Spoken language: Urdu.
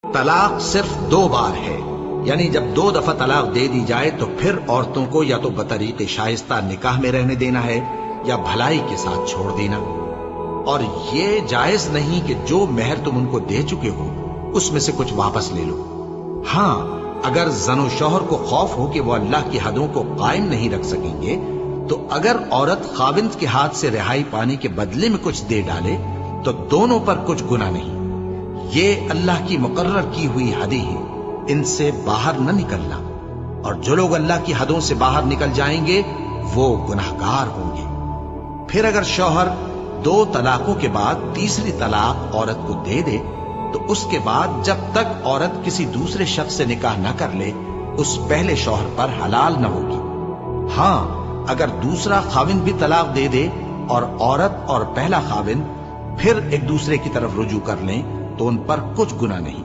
طلاق صرف 2 بار ہے، یعنی جب 2 دفعہ طلاق دے دی جائے تو پھر عورتوں کو یا تو بطریق شائستہ نکاح میں رہنے دینا ہے یا بھلائی کے ساتھ چھوڑ دینا، اور یہ جائز نہیں کہ جو مہر تم ان کو دے چکے ہو اس میں سے کچھ واپس لے لو۔ ہاں، اگر زن و شوہر کو خوف ہو کہ وہ اللہ کی حدوں کو قائم نہیں رکھ سکیں گے تو اگر عورت خاوند کے ہاتھ سے رہائی پانے کے بدلے میں کچھ دے ڈالے تو دونوں پر کچھ گناہ نہیں۔ یہ اللہ کی مقرر کی ہوئی حدیں ہیں، ان سے باہر نہ نکلنا، اور جو لوگ اللہ کی حدوں سے باہر نکل جائیں گے وہ گناہگار ہوں گے۔ پھر اگر شوہر 2 طلاقوں کے بعد تیسری طلاق عورت کو دے دے تو اس کے بعد جب تک عورت کسی دوسرے شخص سے نکاح نہ کر لے اس پہلے شوہر پر حلال نہ ہوگی۔ ہاں، اگر دوسرا خاوند بھی طلاق دے دے اور عورت اور پہلا خاوند پھر ایک دوسرے کی طرف رجوع کر لیں تو ان پر کچھ گناہ نہیں۔